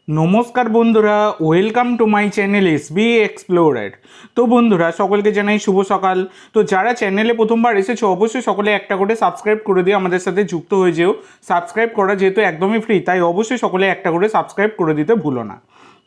নমস্কার বন্ধুরা, welcome to my channel SB explorer. তো বন্ধুরা, সকলকে জানাই শুভ সকাল। তো যারা চ্যানেলে প্রথমবার এসেছো অবশ্যই সকলে একটা করে সাবস্ক্রাইব করে দিয়ে আমাদের সাথে যুক্ত হয়ে যেও। সাবস্ক্রাইব করা যেহেতু একদমই ফ্রি, তাই অবশ্যই সকলে একটা করে সাবস্ক্রাইব করে দিতে ভুলো না।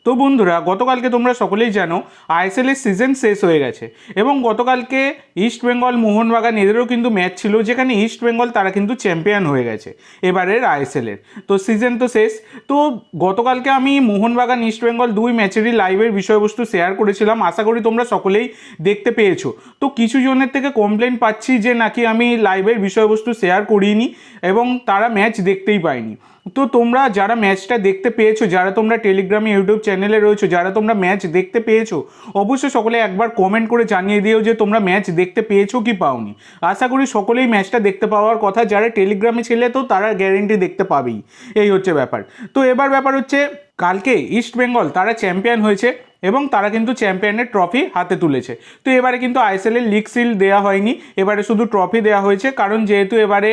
তো বন্ধুরা, গতকালকে তোমরা সকলেই জানো আইএসএলের সিজন শেষ হয়ে গেছে এবং গতকালকে ইস্ট বেঙ্গল মোহনবাগান এদেরও কিন্তু ম্যাচ ছিল, যেখানে ইস্ট বেঙ্গল তারা কিন্তু চ্যাম্পিয়ন হয়ে গেছে এবারের আইএসএলের। তো সিজন তো শেষ। তো গতকালকে আমি মোহনবাগান ইস্ট বেঙ্গল দুই ম্যাচেরই লাইভের বিষয়বস্তু শেয়ার করেছিলাম, আশা করি তোমরা সকলেই দেখতে পেয়েছো। তো কিছু জনের থেকে কমপ্লেন পাচ্ছি যে নাকি আমি লাইভের বিষয়বস্তু শেয়ার করিনি এবং তারা ম্যাচ দেখতেই পায়নি। তো তোমরা যারা ম্যাচটা দেখতে পেয়েছো, যারা তোমরা টেলিগ্রামে ইউটিউব চ্যানেলে রয়েছো, যারা তোমরা ম্যাচ দেখতে পেয়েছো, অবশ্যই সকলে একবার কমেন্ট করে জানিয়ে দিও যে তোমরা ম্যাচ দেখতে পেয়েছো কি পাওনি। আশা করি সকলেই ম্যাচটা দেখতে পাওয়ার কথা, যারা টেলিগ্রামে ছিলে তো তারা গ্যারেন্টি দেখতে পাবেই। এই হচ্ছে ব্যাপার। তো এবার ব্যাপার হচ্ছে, কালকে ইস্ট বেঙ্গল তারা চ্যাম্পিয়ন হয়েছে এবং তারা কিন্তু চ্যাম্পিয়নের ট্রফি হাতে তুলেছে। তো এবারে কিন্তু আইএসএলের লিগ সিল দেওয়া হয়নি, এবারে শুধু ট্রফি দেওয়া হয়েছে, কারণ যেহেতু এবারে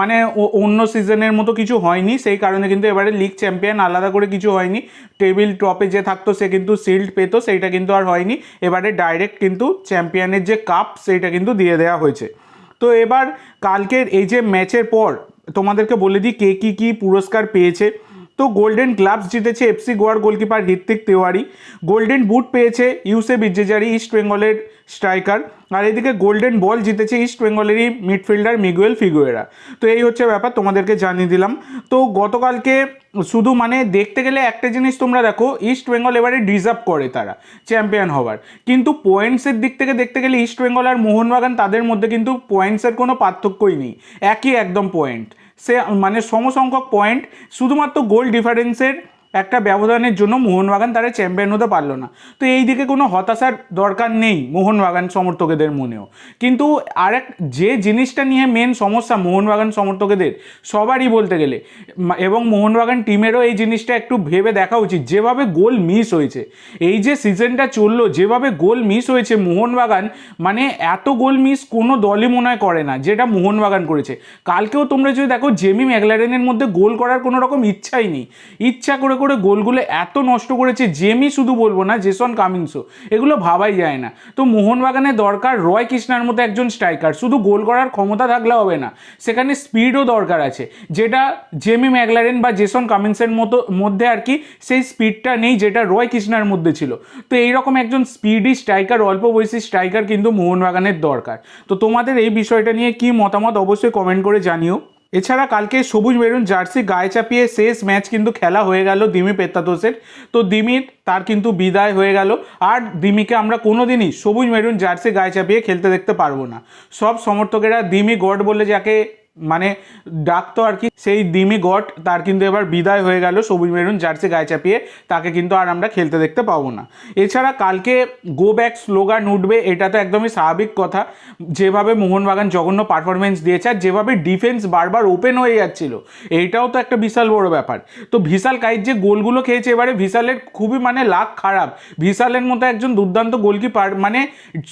মানে অন্য সিজনের মতো কিছু হয়নি, সেই কারণে কিন্তু এবারে লিগ চ্যাম্পিয়ন আলাদা করে কিছু হয়নি। টেবিল টপে যে থাকতো সে কিন্তু শিল্ড পেতো, সেইটা কিন্তু আর হয়নি। এবারে ডাইরেক্ট কিন্তু চ্যাম্পিয়নের যে কাপ সেইটা কিন্তু দিয়ে দেওয়া হয়েছে। তো এবার কালকের এই যে ম্যাচের পর তোমাদেরকে বলে দিই কে কী পুরস্কার পেয়েছে। তো গোল্ডেন গ্লাভস জিতেছে এফসি গোয়ার goalkeeper Rithwik Tiwari. Golden boot পেয়েছে ইউসেফ ইজ্জেজারি, ইস্ট বেঙ্গলের স্ট্রাইকার। আর এদিকে গোল্ডেন বল জিতেছে ইস্ট বেঙ্গলেরই মিডফিল্ডার মিগুয়েল ফিগুয়েরা। তো এই হচ্ছে ব্যাপার, তোমাদেরকে জানিয়ে দিলাম। তো গতকালকে শুধু মানে দেখতে গেলে একটা জিনিস তোমরা দেখো, ইস্ট বেঙ্গল এবারে ডিজার্ভ করে তারা চ্যাম্পিয়ন হওয়ার, কিন্তু পয়েন্টসের দিক থেকে দেখতে গেলে ইস্ট বেঙ্গল আর মোহনবাগান তাদের মধ্যে কিন্তু পয়েন্টসের কোনো পার্থক্যই নেই, একই একদম পয়েন্ট। সে মানে সমসংখ্যক পয়েন্ট, শুধুমাত্র গোল ডিফারেন্সের একটা ব্যবধানের জন্য মোহনবাগান তারা চ্যাম্পিয়ন হতে পারলো না। তো এই দিকে কোনো হতাশার দরকার নেই মোহনবাগান সমর্থকদের মনেও। কিন্তু আরেক যে জিনিসটা নিয়ে মেন সমস্যা মোহনবাগান সমর্থকদের সবারই বলতে গেলে, এবং মোহনবাগান টিমেরও এই জিনিসটা একটু ভেবে দেখা উচিত, যেভাবে গোল মিস হয়েছে এই যে সিজনটা চললো, যেভাবে গোল মিস হয়েছে মোহনবাগান, মানে এত গোল মিস কোনো দলই মনে হয় করে না যেটা মোহনবাগান করেছে। কালকেও তোমরা যদি দেখো জেমি ম্যাকলারেনের মধ্যে গোল করার কোনো রকম ইচ্ছাই নেই, ইচ্ছা করে করে গোলগুলো এত নষ্ট করেছে। জেমি শুধু বলবো না, জেসন কামিন্সও, এগুলো ভাবাই যায় না। তো মোহনবাগানের দরকার রয় কৃষ্ণার মতো একজন স্ট্রাইকার, শুধু গোল করার ক্ষমতা থাকলে হবে না, সেখানে স্পিডও দরকার আছে, যেটা জেমি ম্যাকলারেন বা জেসন কামিন্সের মধ্যে আর কি সেই স্পিডটা নেই যেটা রয় কৃষ্ণার মধ্যে ছিল। তো এইরকম একজন স্পিডি স্ট্রাইকার, অল্প বয়সী স্ট্রাইকার কিন্তু মোহনবাগানের দরকার। তো তোমাদের এই বিষয়টা নিয়ে কি মতামত অবশ্যই কমেন্ট করে জানিও। এছাড়া কালকে সবুজ মেরুন জার্সি গায়ে চাপিয়ে শেষ ম্যাচ কিন্তু খেলা হয়ে গেল দিমি পেত্তাতোসের। তো দিমির তার কিন্তু বিদায় হয়ে গেল, আর দিমিকে আমরা কোনোদিনই সবুজ মেরুন জার্সি গায়ে চাপিয়ে খেলতে দেখতে পারবো না। সব সমর্থকেরা দিমি গড বলে যাকে মানে ডাকতো আর কি, সেই দিমি গড তার কিন্তু এবার বিদায় হয়ে গেল সবুজ মেরুন জার্সি গায়ে চাপিয়ে, তাকে কিন্তু আর আমরা খেলতে দেখতে পাবো না। এছাড়া কালকে গো ব্যাক স্লোগান উঠবে, এটা তো একদমই স্বাভাবিক কথা। যেভাবে মোহনবাগান জঘন্য পারফরমেন্স দিয়েছে আর যেভাবে ডিফেন্স বারবার ওপেন হয়ে যাচ্ছিল, এইটাও তো একটা বিশাল বড় ব্যাপার। তো ভিশাল কাইত যে গোলগুলো খেয়েছে এবারে, ভিশালের খুবই মানে লাক খারাপ। ভিশালের মতো একজন দুর্দান্ত গোলকিপার মানে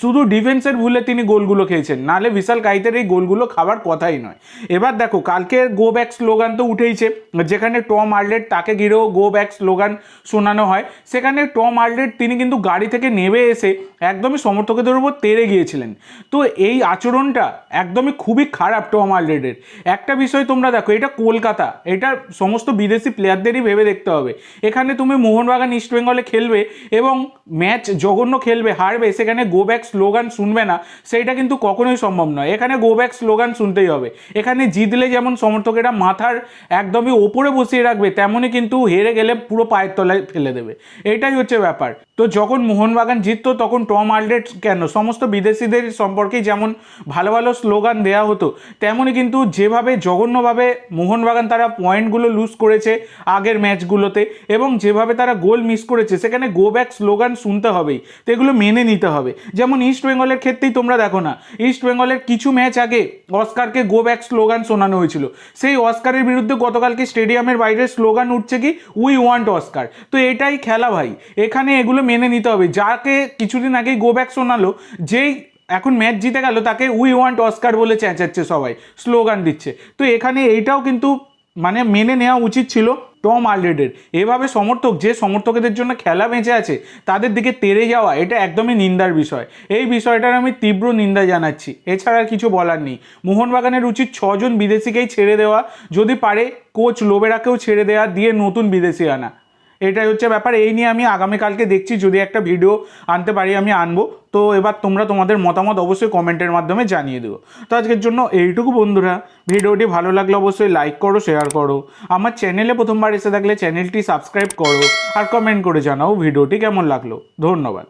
শুধু ডিফেন্সের ভুলে তিনি গোলগুলো খেয়েছেন, নাহলে ভিশাল কাইতের এই গোলগুলো খাবার কথাই নয়। এবার দেখো কালকের গো ব্যাক স্লোগান তো উঠেইছে, যেখানে টম আর্লেট তাকে ঘিরেও গো ব্যাক স্লোগান শোনানো হয়। সেখানে টম আর্লেট তিনি কিন্তু গাড়ি থেকে নেমে এসে একদমই সমর্থকদের উপর তেড়ে গিয়েছিলেন। তো এই আচরণটা একদমই খুবই খারাপ টম আর্লেটের। একটা বিষয় তোমরা দেখো, এটা কলকাতা, এটা সমস্ত বিদেশি প্লেয়ারদেরই ভেবে দেখতে হবে। এখানে তুমি মোহনবাগান ইস্ট বেঙ্গলে খেলবে এবং ম্যাচ জঘন্য খেলবে, হারবে, সেখানে গো ব্যাক স্লোগান শুনবে না, সেইটা কিন্তু কখনোই সম্ভব নয়। এখানে গো ব্যাক স্লোগান শুনতেই হবে। এখানে জিতলে যেমন সমর্থকেরা মাথার একদমই ওপরে বসিয়ে রাখবে, তেমনই কিন্তু হেরে গেলে পুরো পায়ের তলায় ফেলে দেবে, এটাই হচ্ছে ব্যাপার। তো যখন মোহনবাগান জিততো তখন টম আর্লেট কেন সমস্ত বিদেশিদের সম্পর্কেই যেমন ভালো ভালো স্লোগান দেওয়া হতো, তেমনই কিন্তু যেভাবে জঘন্যভাবে মোহনবাগান তারা পয়েন্টগুলো লুজ করেছে আগের ম্যাচগুলোতে, এবং যেভাবে তারা গোল মিস করেছে, সেখানে গো ব্যাক স্লোগান শুনতে হবেই। তো এগুলো মেনে নিতে হবে। যেমন ইস্ট বেঙ্গলের ক্ষেত্রেই তোমরা দেখো না, ইস্ট বেঙ্গলের কিছু ম্যাচ আগে অস্কারকে গো ব্যাক স্লোগান শোনানো হয়েছিল, সেই অস্কারের বিরুদ্ধে গতকালকে স্টেডিয়ামের বাইরে স্লোগান উঠছে কি, উই ওয়ান্ট অস্কার। তো এটাই খেলা ভাই, এখানে এগুলো মেনে নিতে হবে। যাকে কিছুদিন আগেই গো ব্যাক শোনালো, যেই এখন ম্যাচ জিতে গেল তাকে উই ওয়ান্ট অস্কার বলে চেঁচাচ্ছে, সবাই স্লোগান দিচ্ছে। তো এখানে এইটাও কিন্তু মানে মেনে নেওয়া উচিত ছিল। টম আলরেডের এভাবে যে সমর্থকদের জন্য খেলা বেঁচে আছে তাদের দিকে তেড়ে যাওয়া, এটা একদমই নিন্দার বিষয়। এই বিষয়টার আমি তীব্র নিন্দা জানাচ্ছি, এছাড়া আর কিছু বলার নেই। মোহনবাগানের উচিত 6 জন বিদেশিকেই ছেড়ে দেওয়া, যদি পারে কোচ লোবেরাকেও ছেড়ে দেওয়া, দিয়ে নতুন বিদেশি আনা। এটাই হচ্ছে ব্যাপার। এই নিয়ে আমি আগামীকালকে দেখছি, যদি একটা ভিডিও আনতে পারি আমি আনবো। তো এবার তোমরা তোমাদের মতামত অবশ্যই কমেন্টের মাধ্যমে জানিয়ে দিও। তো আজকের জন্য এইটুকু বন্ধুরা, ভিডিওটি ভালো লাগলে অবশ্যই লাইক করো, শেয়ার করো, আমার চ্যানেলে প্রথমবার এসে থাকলে চ্যানেলটি সাবস্ক্রাইব করো, আর কমেন্ট করে জানাও ভিডিওটি কেমন লাগলো। ধন্যবাদ।